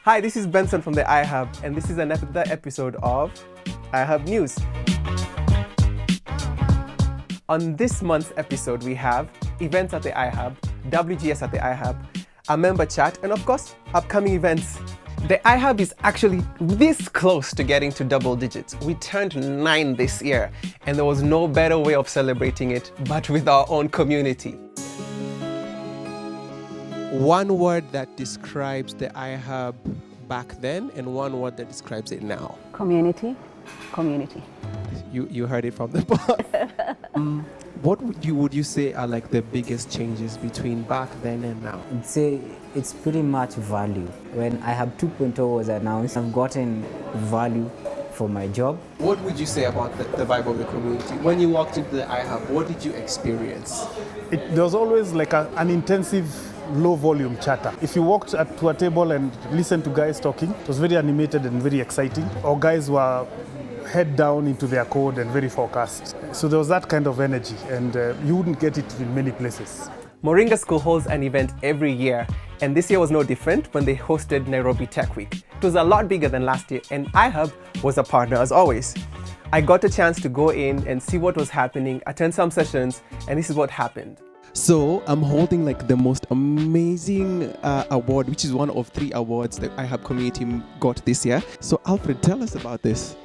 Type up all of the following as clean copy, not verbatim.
Hi, this is Benson from the iHub, and this is another episode of iHubNews. On this month's episode, we have events at the iHub, WGS at the iHub, a member chat, and of course, upcoming events. The iHub is actually this close to getting to double digits. We turned 9 this year, and there was no better way of celebrating it but with our own community. One word that describes the iHub back then and one word that describes it now. Community. Community. You heard it from the boss. What would you say are like the biggest changes between back then and now? I'd say it's pretty much value. When iHub 2.0 was announced, I've gotten value for my job. What would you say about the vibe of the community? When you walked into the iHub, what did you experience? There was always like an intensive low volume chatter. If you walked to a table and listened to guys talking, it was very animated and very exciting. Or guys were head down into their code and very focused. So there was that kind of energy, and you wouldn't get it in many places. Moringa School holds an event every year, and this year was no different when they hosted Nairobi Tech Week. It was a lot bigger than last year, and iHub was a partner as always. I got a chance to go in and see what was happening, attend some sessions, and this is what happened. So I'm holding like the most amazing award, which is one of 3 awards that iHub community got this year. So Alfred, tell us about this.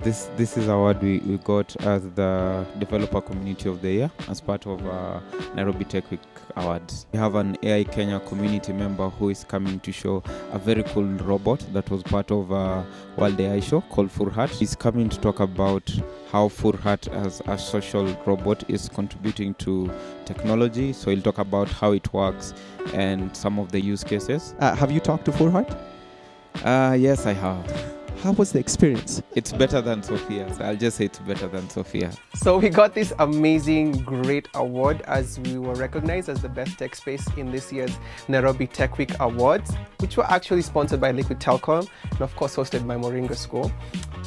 This is award we got as the Developer Community of the Year as part of Nairobi Tech Week Awards. We have an AI Kenya community member who is coming to show a very cool robot that was part of World AI Show called Furhat. He's coming to talk about how Furhat as a social robot is contributing to technology. So he'll talk about how it works and some of the use cases. Have you talked to Furhat? Yes, I have. How was the experience? It's better than Sophia's. I'll just say it's better than Sophia. So we got this amazing, great award as we were recognized as the best tech space in this year's Nairobi Tech Week Awards, which were actually sponsored by Liquid Telecom and of course hosted by Moringa School.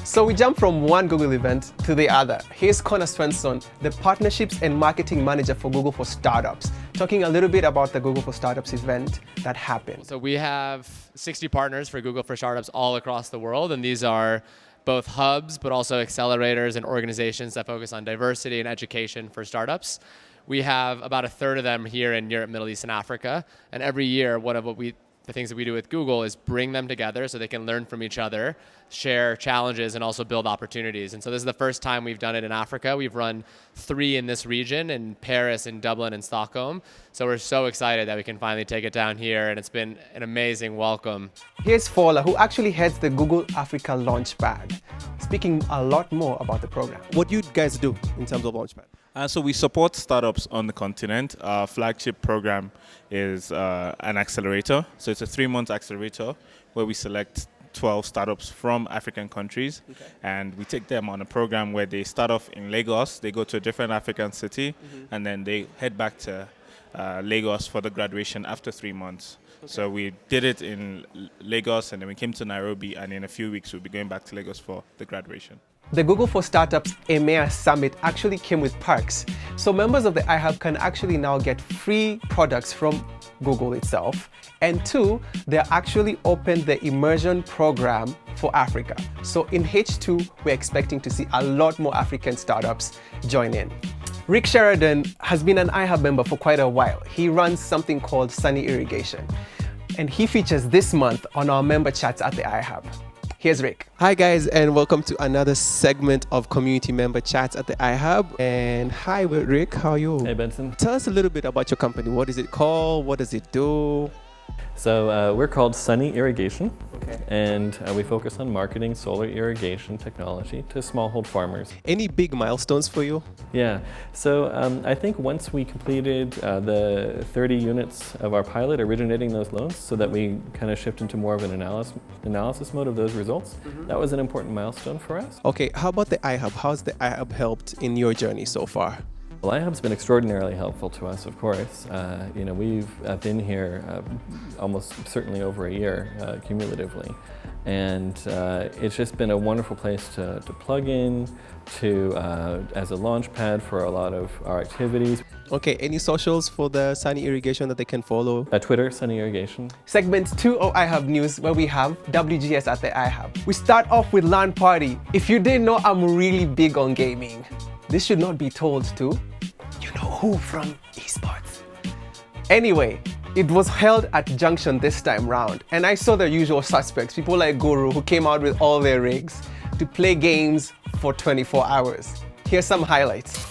So we jump from one Google event to the other. Here's Connor Swenson, the Partnerships and Marketing Manager for Google for Startups, talking a little bit about the Google for Startups event that happened. So we have 60 partners for Google for Startups all across the world, and these are both hubs, but also accelerators and organizations that focus on diversity and education for startups. We have about a third of them here in Europe, Middle East, and Africa. And every year, the things that we do with Google is bring them together so they can learn from each other, share challenges, and also build opportunities. And so this is the first time we've done it in Africa. We've run 3 in this region, in Paris, in Dublin, and Stockholm. So we're so excited that we can finally take it down here, and it's been an amazing welcome. Here's Fola, who actually heads the Google Africa Launchpad, speaking a lot more about the program. What do you guys do in terms of Launchpad? So we support startups on the continent. Our flagship program is an accelerator. So it's a 3-month accelerator where we select 12 startups from African countries. Okay. And we take them on a program where they start off in Lagos, they go to a different African city, and then they head back to Lagos for the graduation after 3 months. Okay. So we did it in Lagos, and then we came to Nairobi, and in a few weeks we'll be going back to Lagos for the graduation. The Google for Startups EMEA Summit actually came with perks. So members of the iHub can actually now get free products from Google itself. And 2, they actually opened the immersion program for Africa. So in H2, we're expecting to see a lot more African startups join in. Rick Sheridan has been an iHub member for quite a while. He runs something called Sunny Irrigation. And he features this month on our member chats at the iHub. Here's Rick. Hi guys, and welcome to another segment of Community Member Chats at the iHub. And hi Rick, how are you? Hey Benson. Tell us a little bit about your company. What is it called? What does it do? So we're called Sunny Irrigation, okay. And we focus on marketing solar irrigation technology to smallhold farmers. Any big milestones for you? Yeah, so I think once we completed the 30 units of our pilot originating those loans so that we kind of shift into more of an analysis mode of those results, that was an important milestone for us. Okay, how about the iHub? How's the iHub helped in your journey so far? Well, iHub's been extraordinarily helpful to us, of course. We've been here almost certainly over a year cumulatively. And it's just been a wonderful place to plug in, as a launch pad for a lot of our activities. Okay, any socials for the Sunny Irrigation that they can follow? Twitter, Sunny Irrigation. Segment 2 of iHubNews, where we have WGS at the iHub. We start off with LAN party. If you didn't know, I'm really big on gaming. This should not be told to you know who from esports. Anyway, it was held at Junction this time round, and I saw the usual suspects, people like Guru, who came out with all their rigs to play games for 24 hours. Here's some highlights.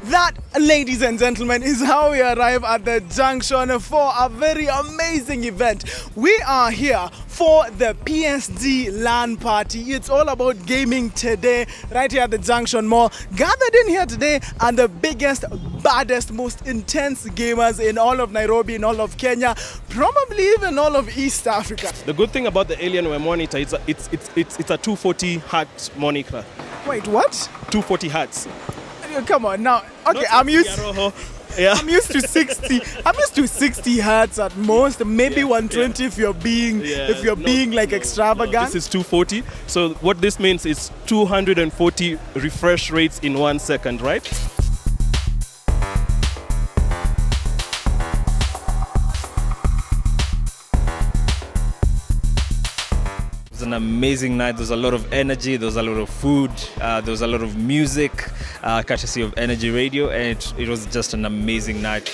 That, ladies and gentlemen, is how we arrive at the junction for a very amazing event. We are here for the PSD LAN party. It's all about gaming today, right here at the Junction Mall. Gathered in here today are the biggest, baddest, most intense gamers in all of Nairobi, in all of Kenya, probably even all of East Africa. The good thing about the Alienware monitor is it's a 240 hertz monitor. Wait, what? 240 hertz. Come on now. Okay, I'm used to 60. I'm used to 60 hertz at most, maybe 120 if you're being like extravagant. This is 240. So what this means is 240 refresh rates in 1 second, right? It was an amazing night. There was a lot of energy, there was a lot of food, there was a lot of music, courtesy of Energy Radio, and it was just an amazing night.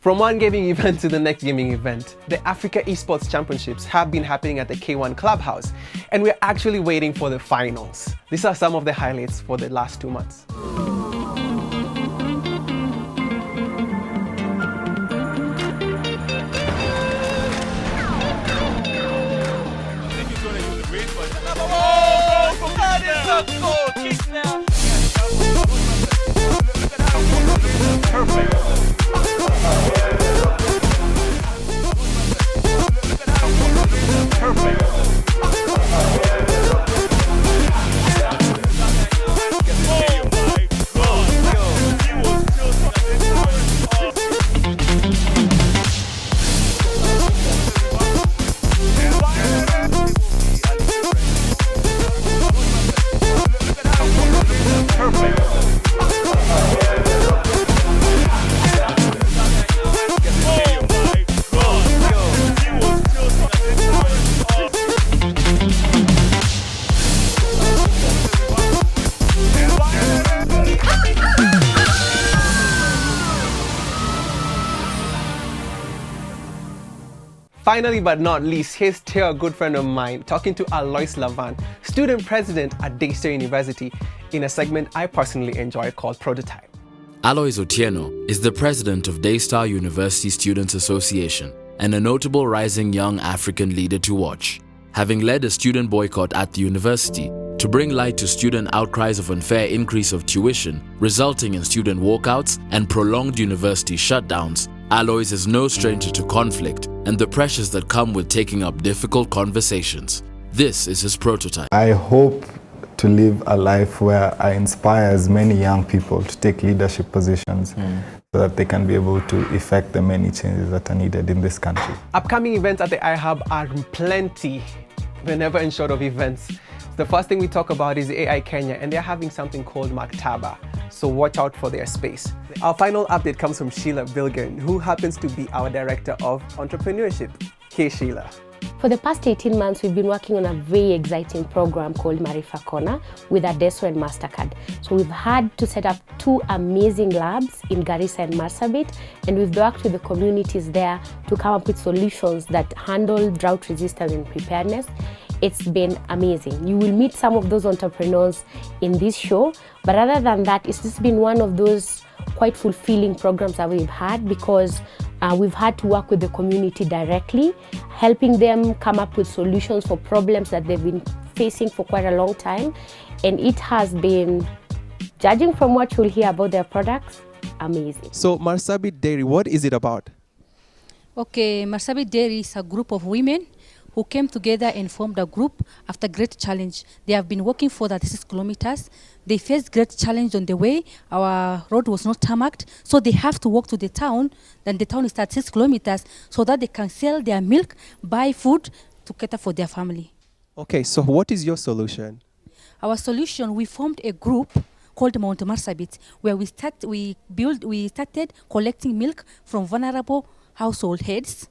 From one gaming event to the next gaming event, the Africa Esports Championships have been happening at the K1 Clubhouse, and we're actually waiting for the finals. These are some of the highlights for the last 2 months. Finally, but not least, here's Teo, a good friend of mine, talking to Alois Lavan, student president at Daystar University, in a segment I personally enjoy called Prototype. Alois Otieno is the president of Daystar University Students Association and a notable rising young African leader to watch, having led a student boycott at the university to bring light to student outcries of unfair increase of tuition, resulting in student walkouts and prolonged university shutdowns. Alois is no stranger to conflict and the pressures that come with taking up difficult conversations. This is his prototype. I hope to live a life where I inspire as many young people to take leadership positions so that they can be able to effect the many changes that are needed in this country. Upcoming events at the iHub are plenty. We're never in short of events. The first thing we talk about is AI Kenya, and they're having something called Maktaba, so watch out for their space. Our final update comes from Sheila Bilgen, who happens to be our Director of Entrepreneurship. Hey Sheila. For the past 18 months, we've been working on a very exciting program called Marifa Corner with Adesso and MasterCard. So we've had to set up 2 amazing labs in Garissa and Marsabit, and we've worked with the communities there to come up with solutions that handle drought resistance and preparedness. It's been amazing. You will meet some of those entrepreneurs in this show, but other than that, it's just been one of those quite fulfilling programs that we've had, because we've had to work with the community directly, helping them come up with solutions for problems that they've been facing for quite a long time. And it has been, judging from what you'll hear about their products, amazing. So Marsabit Dairy, what is it about? Okay, Marsabit Dairy is a group of women who came together and formed a group after great challenge. They have been walking for 36 kilometers. They faced great challenge on the way. Our road was not tarmacked, so they have to walk to the town. Then the town is at 6 kilometers, so that they can sell their milk, buy food to cater for their family. Okay, so what is your solution? Our solution, we formed a group called Mount Marsabit, where we started collecting milk from vulnerable household heads.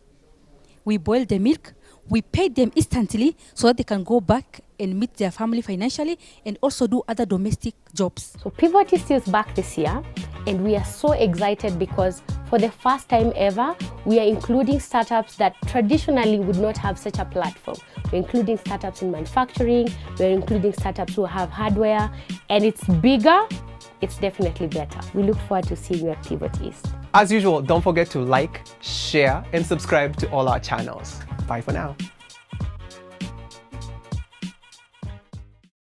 We boiled the milk, we paid them instantly so that they can go back and meet their family financially and also do other domestic jobs. So Pivot is still back this year, and we are so excited because for the first time ever, we are including startups that traditionally would not have such a platform. We're including startups in manufacturing, we're including startups who have hardware, and it's bigger, it's definitely better. We look forward to seeing you at Pivot East. As usual, don't forget to like, share, and subscribe to all our channels. Bye for now.